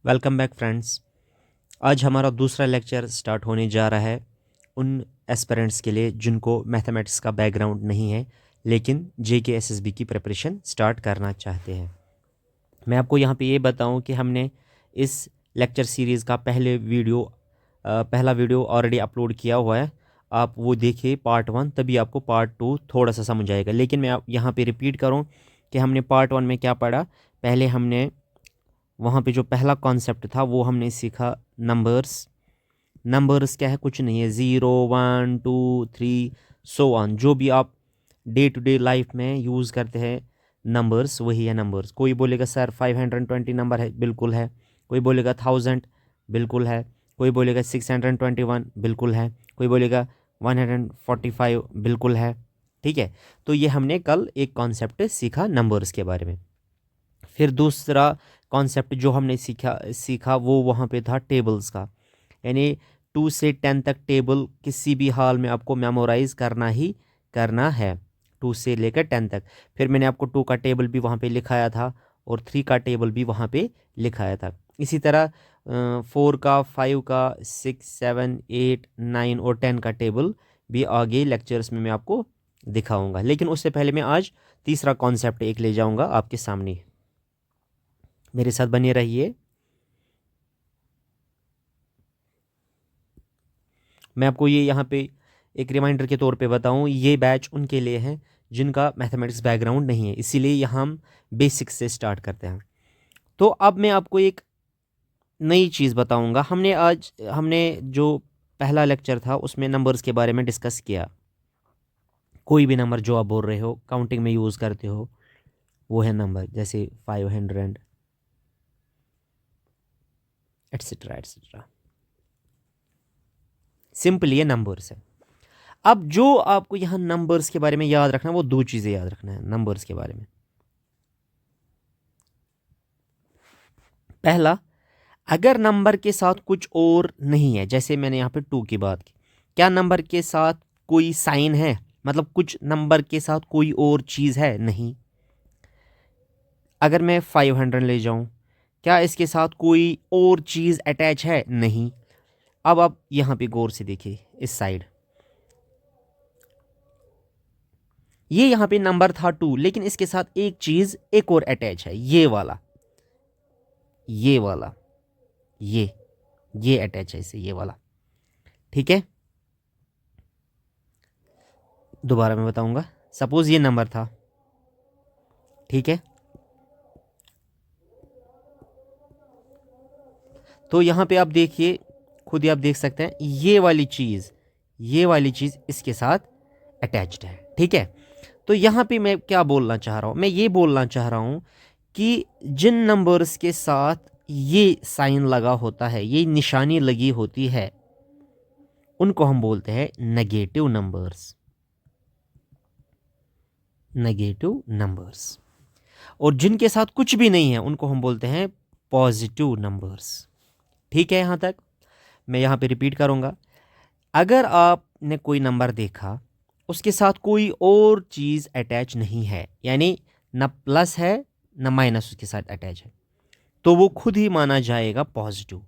Welcome back friends. आज हमारा दूसरा लेक्चर स्टार्ट होने जा रहा है उन एस्पिरेंट्स के लिए जिनको मैथमेटिक्स का बैकग्राउंड नहीं है लेकिन जेके एसएसबी की प्रिपरेशन स्टार्ट करना चाहते हैं। मैं आपको यहाँ पे ये बताऊँ कि हमने इस लेक्चर सीरीज़ का पहला वीडियो ऑलरेडी अपलोड किया हुआ है। आप वो देखिए पार्ट 1, तभी आपको पार्ट 2 थोड़ा सा समझ आएगा। लेकिन मैं आप यहाँ पे रिपीट करूँ कि हमने पार्ट 1 में क्या पढ़ा। पहले हमने वहाँ पे जो पहला कॉन्सेप्ट था वो हमने सीखा नंबर्स। नंबर्स क्या है? कुछ नहीं है, 0 1 2 3 सो ऑन, जो भी आप डे टू डे लाइफ में यूज़ करते हैं नंबर्स, वही है नंबर्स। कोई बोलेगा सर 520 नंबर है, बिल्कुल है। कोई बोलेगा 1000, बिल्कुल है। कोई बोलेगा 621, बिल्कुल है। कोई बोलेगा 145, बिल्कुल है। ठीक है, तो ये हमने कल एक कॉन्सेप्ट सीखा नंबर्स के बारे में। फिर दूसरा कॉन्सेप्ट जो हमने सीखा वो वहाँ पे था टेबल्स का, यानी 2 से 10 तक टेबल किसी भी हाल में आपको मेमोराइज करना ही करना है, 2 से लेकर 10 तक। फिर मैंने आपको 2 का टेबल भी वहाँ पे लिखाया था और 3 का टेबल भी वहाँ पे लिखाया था। इसी तरह 4 का, 5 का, 6 7 8 9 और 10 का टेबल भी आगे लेक्चर्स में मैं आपको दिखाऊंगा। लेकिन उससे पहले मैं आज तीसरा कॉन्सेप्ट एक ले जाऊंगा आपके सामने। मेरे साथ बने रहिए। मैं आपको ये यहाँ पे एक रिमाइंडर के तौर पे बताऊँ, ये बैच उनके लिए है जिनका मैथमेटिक्स बैकग्राउंड नहीं है, इसीलिए यहाँ हम बेसिक्स से स्टार्ट करते हैं। तो अब मैं आपको एक नई चीज़ बताऊँगा। हमने जो पहला लेक्चर था उसमें नंबर्स के बारे में डिस्कस किया। कोई भी नंबर जो आप बोल रहे हो, काउंटिंग में यूज़ करते हो, वो है नंबर, जैसे 500 एट्सेट्रा एट्सेट्रा। सिंपल ये नंबर्स है। अब जो आपको यहाँ नंबर्स के बारे में याद रखना है, वो 2 चीज़ें याद रखना है नंबर्स के बारे में। पहला, अगर नंबर के साथ कुछ और नहीं है, जैसे मैंने यहाँ पे 2 की बात की, क्या नंबर के साथ कोई साइन है? मतलब कुछ नंबर के साथ कोई और चीज़ है? नहीं। अगर मैं 500 ले जाऊँ, क्या इसके साथ कोई और चीज़ अटैच है? नहीं। अब आप यहाँ पे गौर से देखिए, इस साइड ये यहाँ पे नंबर था 2, लेकिन इसके साथ एक चीज़ एक और अटैच है, ये वाला, ये वाला, ये अटैच है इसे, ये वाला। ठीक है, दोबारा मैं बताऊंगा। सपोज ये नंबर था, ठीक है, तो यहाँ पे आप देखिए, खुद ही आप देख सकते हैं, ये वाली चीज़ इसके साथ अटैच्ड है। ठीक है, तो यहाँ पे मैं क्या बोलना चाह रहा हूँ? मैं ये बोलना चाह रहा हूँ कि जिन नंबर्स के साथ ये साइन लगा होता है, ये निशानी लगी होती है, उनको हम बोलते हैं नेगेटिव नंबर्स। Negative numbers. और जिनके साथ कुछ भी नहीं है उनको हम बोलते हैं पॉजिटिव नंबर्स। ठीक है, यहाँ तक मैं यहाँ पे रिपीट करूँगा। अगर आपने कोई नंबर देखा, उसके साथ कोई और चीज़ अटैच नहीं है, यानी न प्लस है न माइनस उसके साथ अटैच है, तो वो खुद ही माना जाएगा पॉजिटिव।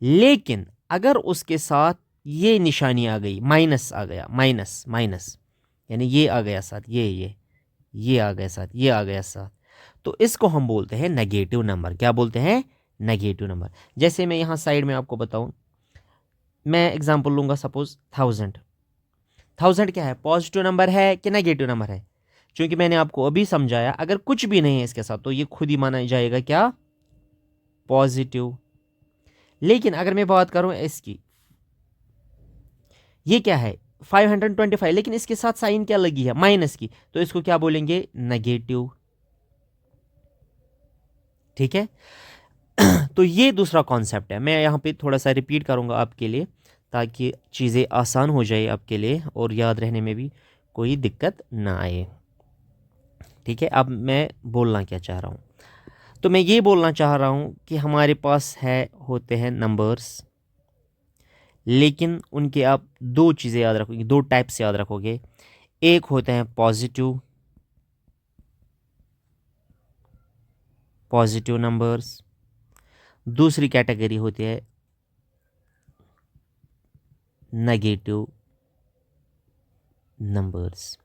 लेकिन अगर उसके साथ ये निशानी आ गई, माइनस आ गया, माइनस माइनस, यानी ये आ गया साथ, ये आ गया साथ, ये आ गया साथ, तो इसको हम बोलते हैं नेगेटिव नंबर। क्या बोलते हैं? Negative number. जैसे मैं यहाँ साइड में आपको बताऊं, मैं एग्जांपल लूंगा, सपोज 1000। 1000 क्या है? पॉजिटिव नंबर है कि नेगेटिव नंबर है? क्योंकि मैंने आपको अभी समझाया, अगर कुछ भी नहीं है इसके साथ तो ये खुद ही माना जाएगा क्या? पॉजिटिव। लेकिन अगर मैं बात करूं इसकी, ये क्या है? 525, लेकिन इसके साथ साइन क्या लगी है? माइनस की, तो इसको क्या बोलेंगे? नेगेटिव। ठीक है, तो ये दूसरा कॉन्सेप्ट है। मैं यहाँ पे थोड़ा सा रिपीट करूँगा आपके लिए, ताकि चीज़ें आसान हो जाए आपके लिए और याद रहने में भी कोई दिक्कत ना आए। ठीक है, अब मैं बोलना क्या चाह रहा हूँ, तो मैं ये बोलना चाह रहा हूँ कि हमारे पास होते हैं नंबर्स, लेकिन उनके आप 2 चीज़ें याद रखोगे, 2 टाइप्स याद रखोगे। एक होते हैं पॉजिटिव नंबर्स, दूसरी कैटेगरी होती है नेगेटिव नंबर्स।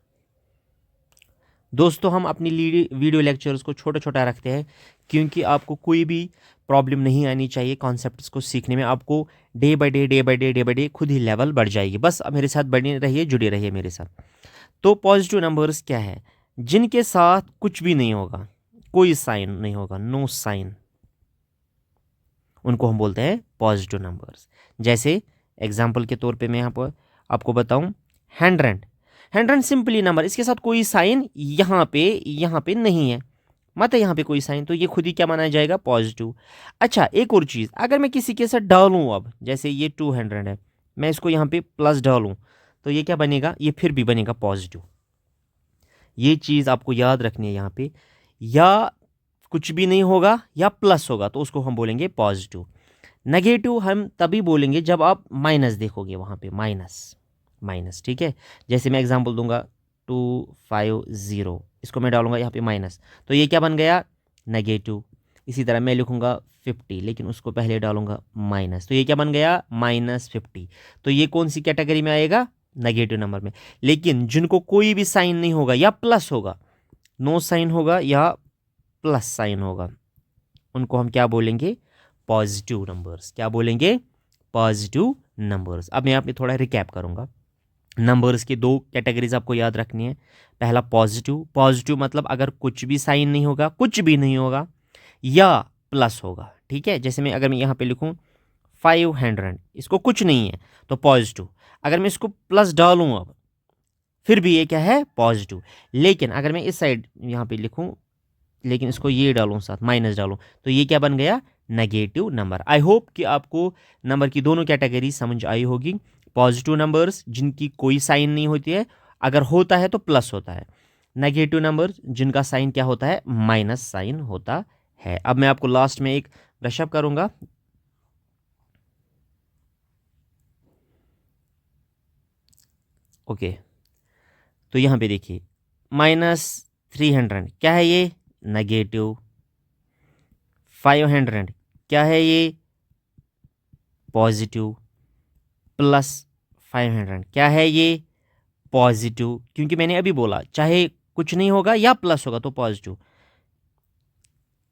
दोस्तों हम अपनी वीडियो लेक्चर्स को छोटा छोटा रखते हैं क्योंकि आपको कोई भी प्रॉब्लम नहीं आनी चाहिए कॉन्सेप्ट्स को सीखने में। आपको डे बाय डे खुद ही लेवल बढ़ जाएगी। बस अब मेरे साथ बने रहिए, जुड़े रहिए मेरे साथ। तो पॉजिटिव नंबर्स क्या है? जिनके साथ कुछ भी नहीं होगा, कोई साइन नहीं होगा, नो साइन, उनको हम बोलते हैं पॉजिटिव नंबर्स। जैसे एग्जाम्पल के तौर पे मैं यहाँ पर आपको बताऊँ 100। 100 सिंपली नंबर, इसके साथ कोई साइन यहाँ पे नहीं है, मत है यहाँ पे कोई साइन, तो ये खुद ही क्या माना जाएगा? पॉजिटिव। अच्छा एक और चीज़, अगर मैं किसी के साथ डालूँ, अब जैसे ये 200 है, मैं इसको यहाँ पे प्लस डालूँ तो ये क्या बनेगा? ये फिर भी बनेगा पॉजिटिव। ये चीज़ आपको याद रखनी है यहाँ पे, या कुछ भी नहीं होगा या प्लस होगा तो उसको हम बोलेंगे पॉजिटिव। नेगेटिव हम तभी बोलेंगे जब आप माइनस देखोगे, वहाँ पे माइनस, ठीक है। जैसे मैं एग्जांपल दूंगा 250, इसको मैं डालूंगा यहाँ पे माइनस, तो ये क्या बन गया? नेगेटिव। इसी तरह मैं लिखूंगा 50, लेकिन उसको पहले डालूंगा माइनस, तो ये क्या बन गया? -50। तो ये कौन सी कैटेगरी में आएगा? नेगेटिव नंबर में। लेकिन जिनको कोई भी साइन नहीं होगा या प्लस होगा, नो साइन होगा या प्लस साइन होगा, उनको हम क्या बोलेंगे? Positive numbers. क्या बोलेंगे? Positive numbers. अब मैं यहाँ पे थोड़ा रिकैप करूँगा। नंबर्स की दो कैटेगरीज आपको याद रखनी है। पहला पॉजिटिव मतलब अगर कुछ भी साइन नहीं होगा, कुछ भी नहीं होगा, या प्लस होगा, ठीक है। जैसे अगर मैं यहाँ पे लिखूँ 500, इसको कुछ नहीं है तो पॉजिटिव। अगर मैं इसको प्लस डालूँ अब, फिर भी ये क्या है? पॉजिटिव। लेकिन अगर मैं इस साइड यहाँ पे लिखूँ, लेकिन इसको ये डालूँ साथ, माइनस डालूँ, तो ये क्या बन गया? Negative number. आई होप कि आपको नंबर की दोनों कैटेगरी समझ आई होगी। पॉजिटिव नंबर्स जिनकी कोई साइन नहीं होती है, अगर होता है तो प्लस होता है। नेगेटिव नंबर जिनका साइन क्या होता है? माइनस साइन होता है। अब मैं आपको लास्ट में एक ब्रशअप करूंगा। ओके, तो यहाँ पे देखिए -300 क्या है? ये नेगेटिव। 500 क्या है? ये पॉजिटिव। +500 क्या है? ये पॉजिटिव, क्योंकि मैंने अभी बोला चाहे कुछ नहीं होगा या प्लस होगा तो पॉजिटिव।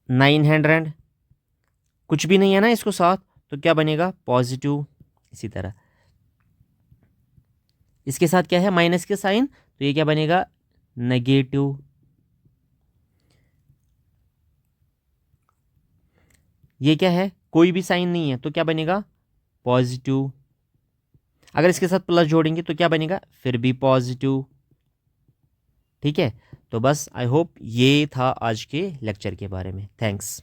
900 कुछ भी नहीं है ना इसको साथ, तो क्या बनेगा? पॉजिटिव। इसी तरह इसके साथ क्या है? माइनस के साइन, तो ये क्या बनेगा? नेगेटिव। ये क्या है? कोई भी साइन नहीं है तो क्या बनेगा? पॉजिटिव। अगर इसके साथ प्लस जोड़ेंगे तो क्या बनेगा? फिर भी पॉजिटिव, ठीक है। तो बस आई होप ये था आज के लेक्चर के बारे में। थैंक्स।